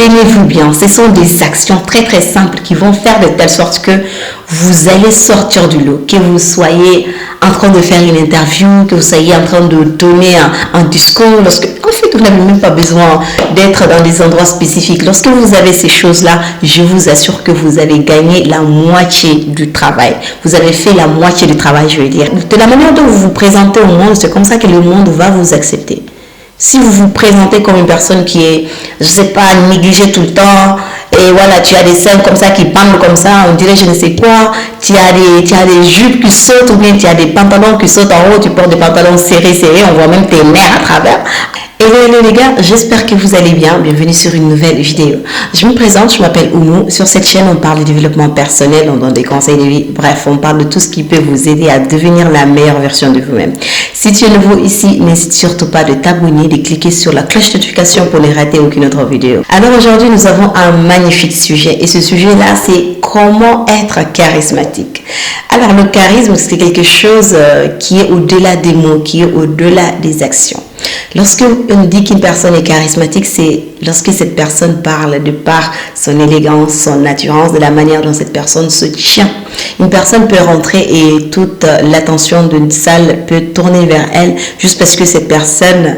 tenez-vous bien, ce sont des actions très très simples qui vont faire de telle sorte que vous allez sortir du lot, que vous soyez en train de faire une interview, que vous soyez en train de donner un discours, en fait vous n'avez même pas besoin d'être dans des endroits spécifiques. Lorsque vous avez ces choses-là, je vous assure que vous avez gagné la moitié du travail. Vous avez fait la moitié du travail, je veux dire. De la manière dont vous vous présentez au monde, c'est comme ça que le monde va vous accepter. Si vous vous présentez comme une personne qui est, je sais pas, négligée tout le temps, et voilà, tu as des scènes comme ça qui pendent comme ça, on dirait je ne sais quoi, tu as des jupes qui sautent, ou bien tu as des pantalons qui sautent en haut, tu portes des pantalons serrés, on voit même tes nerfs à travers. Hello les gars, j'espère que vous allez bien. Bienvenue sur une nouvelle vidéo. Je me présente, je m'appelle Oumou. Sur cette chaîne, on parle de développement personnel, on donne des conseils de vie. Bref, on parle de tout ce qui peut vous aider à devenir la meilleure version de vous-même. Si tu es nouveau ici, n'hésite surtout pas de t'abonner, de cliquer sur la cloche de notification pour ne rater aucune autre vidéo. Alors aujourd'hui, nous avons un magnifique sujet. Et ce sujet-là, c'est comment être charismatique. Alors le charisme, c'est quelque chose qui est au-delà des mots, qui est au-delà des actions. Lorsque on dit qu'une personne est charismatique, c'est lorsque cette personne parle de par son élégance, son assurance, de la manière dont cette personne se tient. Une personne peut rentrer et toute l'attention d'une salle peut tourner vers elle juste parce que cette personne,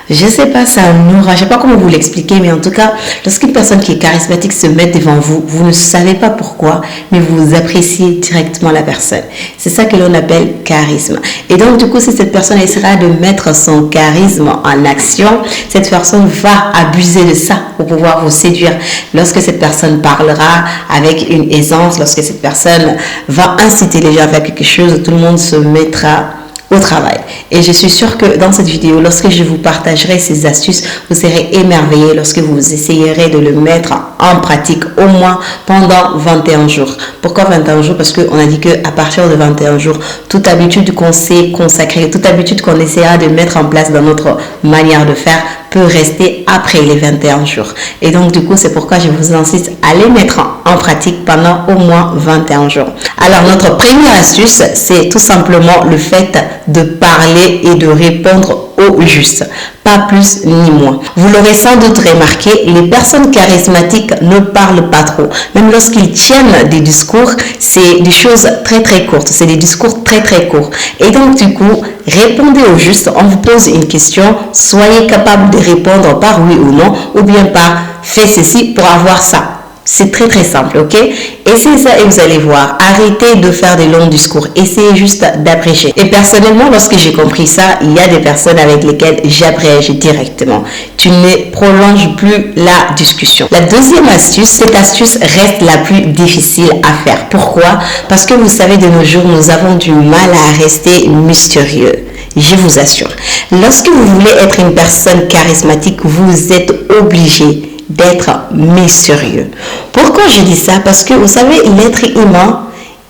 je ne sais pas, ça nourrit, je ne sais pas comment vous l'expliquer, mais en tout cas, lorsqu'une personne qui est charismatique se met devant vous, vous ne savez pas pourquoi, mais vous appréciez directement la personne. C'est ça que l'on appelle charisme. Et donc, du coup, si cette personne essaiera de mettre son charisme en action, cette personne va abuser de ça pour pouvoir vous séduire. Lorsque cette personne parlera avec une aisance, lorsque cette personne va inciter les gens à faire quelque chose, tout le monde se mettra au travail. Et je suis sûre que dans cette vidéo, lorsque je vous partagerai ces astuces, vous serez émerveillés lorsque vous essayerez de le mettre en pratique au moins pendant 21 jours. Pourquoi 21 jours? Parce qu'on a dit qu'à partir de 21 jours, toute habitude qu'on s'est consacrée, toute habitude qu'on essaiera de mettre en place dans notre manière de faire peut rester après les 21 jours. Et donc du coup, c'est pourquoi je vous insiste à les mettre en pratique pendant au moins 21 jours. Alors notre première astuce, c'est tout simplement le fait de parler et de répondre au juste, pas plus ni moins. Vous l'aurez sans doute remarqué, les personnes charismatiques ne parlent pas trop. Même lorsqu'ils tiennent des discours, c'est des choses très très courtes, c'est des discours très très courts. Et donc du coup, répondez au juste, on vous pose une question, soyez capable de répondre par oui ou non, ou bien par fais ceci pour avoir ça. C'est très très simple, ok? Essayez ça et vous allez voir. Arrêtez de faire des longs discours. Essayez juste d'abréger. Et personnellement, lorsque j'ai compris ça, il y a des personnes avec lesquelles j'abrège directement. Tu ne prolonges plus la discussion. La deuxième astuce, cette astuce reste la plus difficile à faire. Pourquoi? Parce que vous savez, de nos jours, nous avons du mal à rester mystérieux. Je vous assure. Lorsque vous voulez être une personne charismatique, vous êtes obligé d'être mystérieux. Pourquoi je dis ça? Parce que vous savez, l'être humain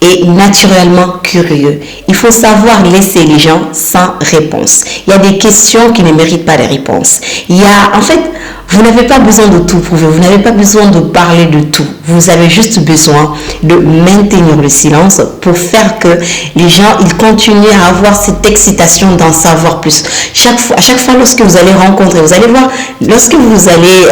est naturellement curieux. Il faut savoir laisser les gens sans réponse. Il y a des questions qui ne méritent pas de réponse. En fait, vous n'avez pas besoin de tout prouver, vous n'avez pas besoin de parler de tout. Vous avez juste besoin de maintenir le silence pour faire que les gens ils continuent à avoir cette excitation d'en savoir plus. À chaque fois lorsque vous allez rencontrer, vous allez voir, lorsque vous allez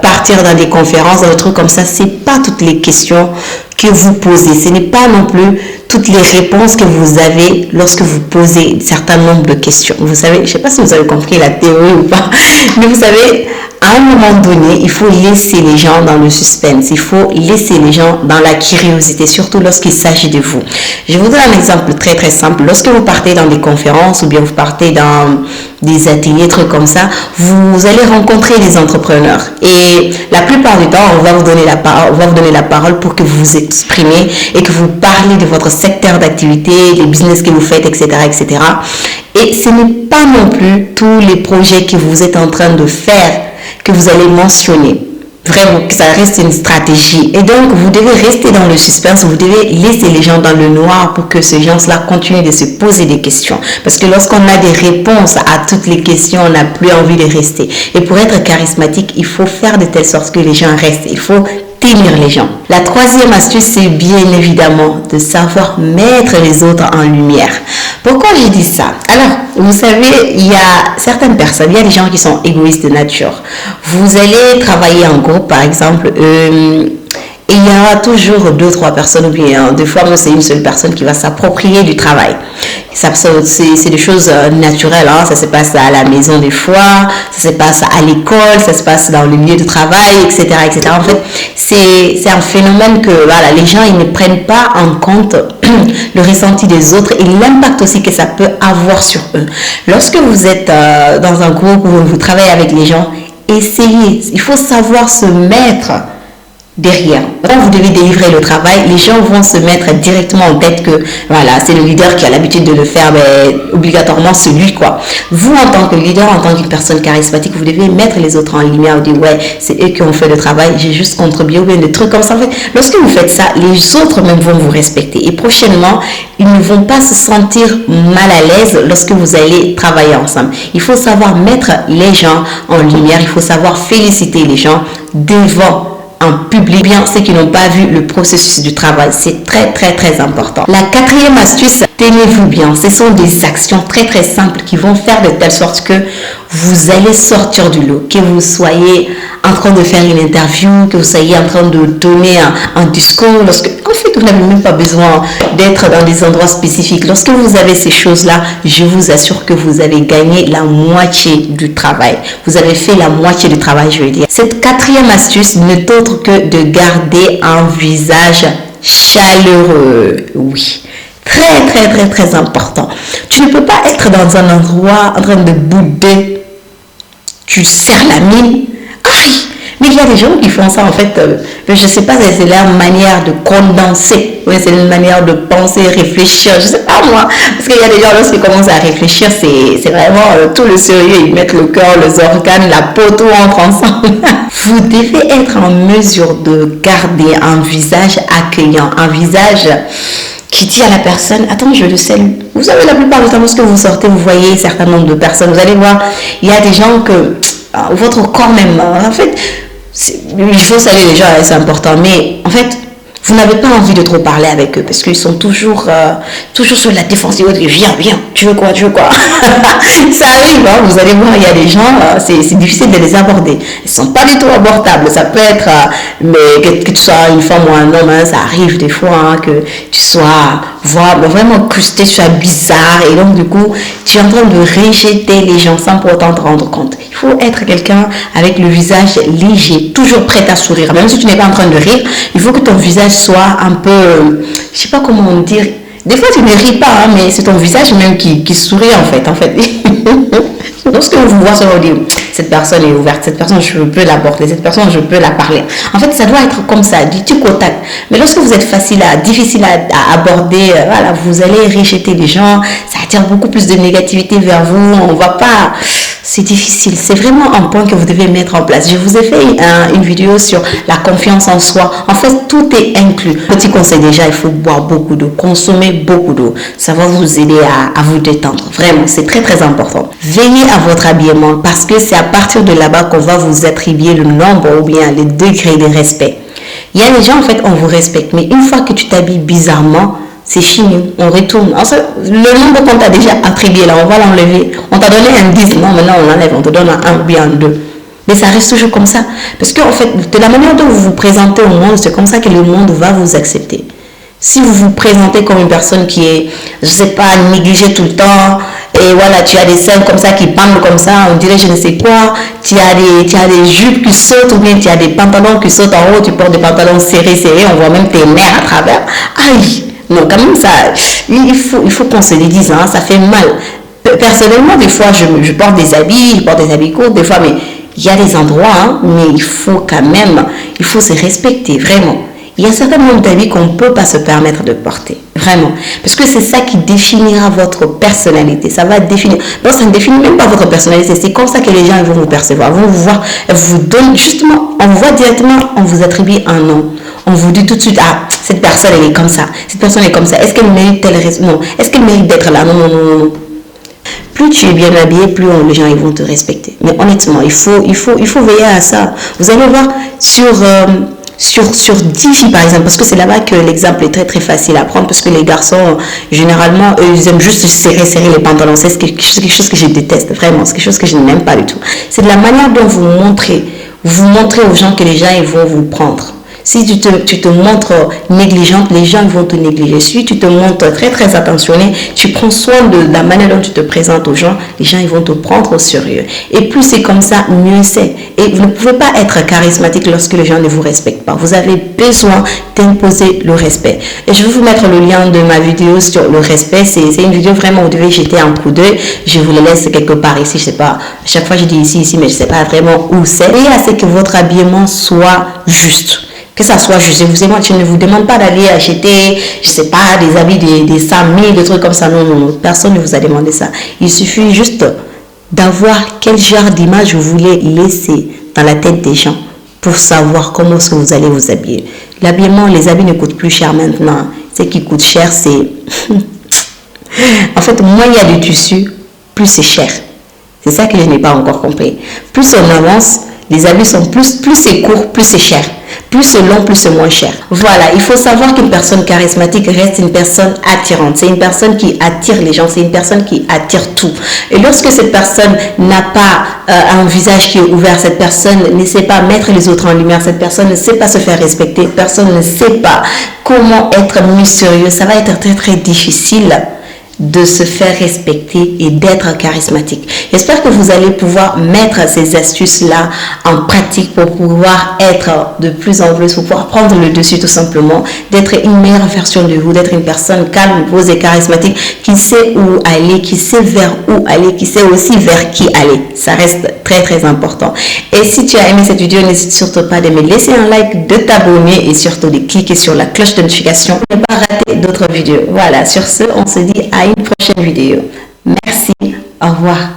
partir dans des conférences, dans des trucs comme ça, c'est pas toutes les questions que vous posez. Ce n'est pas non plus toutes les réponses que vous avez lorsque vous posez un certain nombre de questions. Vous savez, je ne sais pas si vous avez compris la théorie ou pas, mais vous savez, à un moment donné, il faut laisser les gens dans le suspense. Il faut laisser les gens dans la curiosité, surtout lorsqu'il s'agit de vous. Je vous donne un exemple très très simple. Lorsque vous partez dans des conférences ou bien vous partez dans des ateliers, trucs comme ça, vous allez rencontrer des entrepreneurs. Et la plupart du temps, on va vous donner la parole pour que vous vous exprimez et que vous parlez de votre secteur d'activité, les business que vous faites, etc., etc. Et ce n'est pas non plus tous les projets que vous êtes en train de faire que vous allez mentionner. Vraiment, que ça reste une stratégie. Et donc, vous devez rester dans le suspense, vous devez laisser les gens dans le noir pour que ces gens-là continuent de se poser des questions. Parce que lorsqu'on a des réponses à toutes les questions, on n'a plus envie de rester. Et pour être charismatique, il faut faire de telle sorte que les gens restent. Il faut tenir les gens. La troisième astuce, c'est bien évidemment de savoir mettre les autres en lumière. Pourquoi j'ai dit ça? Alors, vous savez, il y a certaines personnes, il y a des gens qui sont égoïstes de nature. Vous allez travailler en groupe, par exemple, et il y aura toujours 2-3 personnes, ou bien des fois, c'est une seule personne qui va s'approprier du travail. C'est des choses naturelles, hein. Ça se passe à la maison des fois, ça se passe à l'école, ça se passe dans le milieu de travail, etc. etc. En fait, c'est un phénomène que voilà, les gens ils ne prennent pas en compte le ressenti des autres et l'impact aussi que ça peut avoir sur eux. Lorsque vous êtes dans un groupe où vous travaillez avec les gens, essayez, il faut savoir se mettre derrière. Quand vous devez délivrer le travail, les gens vont se mettre directement en tête que voilà, c'est le leader qui a l'habitude de le faire, mais obligatoirement c'est lui quoi. Vous en tant que leader, en tant qu'une personne charismatique, vous devez mettre les autres en lumière, vous dire ouais, c'est eux qui ont fait le travail, j'ai juste contribué ou bien des trucs comme ça. En fait, lorsque vous faites ça, les autres même vont vous respecter et prochainement, ils ne vont pas se sentir mal à l'aise lorsque vous allez travailler ensemble. Il faut savoir mettre les gens en lumière, il faut savoir féliciter les gens devant en public, bien ceux qui n'ont pas vu le processus du travail. C'est très très important. La quatrième astuce, tenez-vous bien. Ce sont des actions très simples qui vont faire de telle sorte que vous allez sortir du lot, que vous soyez en train de faire une interview, que vous soyez en train de donner un discours, lorsque en fait vous n'avez même pas besoin d'être dans des endroits spécifiques. Lorsque vous avez ces choses-là, je vous assure que vous avez gagné la moitié du travail. Vous avez fait la moitié du travail, je veux dire. Cette quatrième astuce n'est autre que de garder un visage chaleureux. Oui. Très important. Tu ne peux pas être dans un endroit en train de bouder. Tu serres la mine. Aïe! Mais il y a des gens qui font ça en fait. Je ne sais pas, c'est leur manière de condenser. Oui, c'est une manière de penser, réfléchir. Je ne sais pas moi. Parce qu'il y a des gens, lorsqu'ils commencent à réfléchir, c'est vraiment tout le sérieux. Ils mettent le cœur, les organes, la peau, tout entre ensemble. Vous devez être en mesure de garder un visage accueillant, un visage qui dit à la personne, attends, je le salue. Vous savez, la plupart du temps, lorsque vous sortez, vous voyez un certain nombre de personnes. Vous allez voir, il y a des gens que votre corps même, en fait, il faut saluer les gens, c'est important. Mais en fait, vous n'avez pas envie de trop parler avec eux parce qu'ils sont toujours sur la défensive. Viens, tu veux quoi? Ça arrive, hein, vous allez voir, il y a des gens, c'est difficile de les aborder. Ils ne sont pas du tout abordables. Ça peut être, mais que tu sois une femme ou un homme, hein, ça arrive des fois hein, que tu sois vraiment que tu sois bizarre et donc du coup, tu es en train de rejeter les gens sans pour autant te rendre compte. Il faut être quelqu'un avec le visage léger, toujours prêt à sourire. Même si tu n'es pas en train de rire, il faut que ton visage soit un peu, je sais pas comment dire. Des fois, tu ne ris pas, hein, mais c'est ton visage même qui sourit en fait. Lorsque vous voyez ça, vous dites, cette personne est ouverte, cette personne, je peux l'aborder, cette personne, je peux la parler. En fait, ça doit être comme ça, du tic au tac. Mais lorsque vous êtes difficile à aborder, voilà, vous allez rejeter les gens, ça attire beaucoup plus de négativité vers vous, on va pas... C'est difficile, c'est vraiment un point que vous devez mettre en place. Je vous ai fait une vidéo sur la confiance en soi. En fait, tout est inclus. Petit conseil déjà, il faut boire beaucoup d'eau, consommer beaucoup d'eau. Ça va vous aider à vous détendre. Vraiment, c'est très important. Veillez à votre habillement parce que c'est à partir de là-bas qu'on va vous attribuer le nombre ou bien les degrés de respect. Il y a des gens, en fait, on vous respecte. Mais une fois que tu t'habilles bizarrement, c'est fini, on retourne. Le nombre qu'on t'a déjà attribué là, on va l'enlever. On t'a donné un 10, non, maintenant on l'enlève, on te donne un 1 ou bien un 2. Mais ça reste toujours comme ça. Parce qu'en fait, de la manière dont vous vous présentez au monde, c'est comme ça que le monde va vous accepter. Si vous vous présentez comme une personne qui est, je sais pas, négligée tout le temps, et voilà, tu as des seins comme ça qui pendent comme ça, on dirait je ne sais quoi, tu as des jupes qui sautent, ou bien tu as des pantalons qui sautent en haut, tu portes des pantalons serrés, on voit même tes nerfs à travers. Aïe! Non, quand même, ça, il faut qu'on se le dise, hein, ça fait mal. Personnellement, des fois, je porte des habits courts, des fois, mais il y a des endroits, hein, mais il faut quand même, il faut se respecter, vraiment. Il y a certains nombres d'habits qu'on ne peut pas se permettre de porter, vraiment. Parce que c'est ça qui définira votre personnalité. Ça va définir. Non, ça ne définit même pas votre personnalité. C'est comme ça que les gens vont vous percevoir. Vont vous voir, vous donnent justement, on vous voit directement, on vous attribue un nom. On vous dit tout de suite, ah, cette personne, elle est comme ça. Cette personne est comme ça. Est-ce qu'elle mérite telle raison? Non. Est-ce qu'elle mérite d'être là? Non. Plus tu es bien habillé, plus les gens ils vont te respecter. Mais honnêtement, il faut veiller à ça. Vous allez voir sur 10 filles par exemple, parce que c'est là-bas que l'exemple est très très facile à prendre, parce que les garçons généralement eux ils aiment juste serrer les pantalons. C'est quelque chose que je déteste vraiment, c'est quelque chose que je n'aime pas du tout. C'est de la manière dont vous montrez aux gens que les gens ils vont vous prendre. Si tu te montres négligente, les gens vont te négliger. Si tu te montres très très attentionné, tu prends soin de la manière dont tu te présentes aux gens, les gens ils vont te prendre au sérieux. Et plus c'est comme ça, mieux c'est. Et vous ne pouvez pas être charismatique lorsque les gens ne vous respectent pas. Vous avez besoin d'imposer le respect. Et je vais vous mettre le lien de ma vidéo sur le respect. C'est une vidéo vraiment où vous devez jeter un coup d'œil. Je vous la laisse quelque part ici, je sais pas. À chaque fois je dis ici, mais je sais pas vraiment où c'est. Et à ce que votre habillement soit juste. Que ça soit juste. Je ne vous demande pas d'aller acheter, je sais pas, des habits, des 100 000, des trucs comme ça. Non, non, non. Personne ne vous a demandé ça. Il suffit juste d'avoir quel genre d'image vous voulez laisser dans la tête des gens pour savoir comment est-ce que vous allez vous habiller. L'habillement, les habits ne coûtent plus cher maintenant. Ce qui coûte cher, c'est... En fait, moins il y a de tissu, plus c'est cher. C'est ça que je n'ai pas encore compris. Plus on avance, les habits sont plus c'est court, plus c'est cher. Plus c'est long, plus c'est moins cher. Voilà, il faut savoir qu'une personne charismatique reste une personne attirante. C'est une personne qui attire les gens, c'est une personne qui attire tout. Et lorsque cette personne n'a pas un visage qui est ouvert, cette personne ne sait pas mettre les autres en lumière, cette personne ne sait pas se faire respecter, personne ne sait pas comment être mis sérieux, ça va être très très difficile de se faire respecter et d'être charismatique. J'espère que vous allez pouvoir mettre ces astuces-là en pratique pour pouvoir être de plus en plus, pour pouvoir prendre le dessus tout simplement, d'être une meilleure version de vous, d'être une personne calme, posée et charismatique, qui sait où aller, qui sait vers où aller, qui sait aussi vers qui aller. Ça reste très très important. Et si tu as aimé cette vidéo, n'hésite surtout pas de me laisser un like, de t'abonner et surtout de cliquer sur la cloche de notification pour ne pas rater d'autres vidéos. Voilà, sur ce, on se dit à une prochaine vidéo. Merci, au revoir.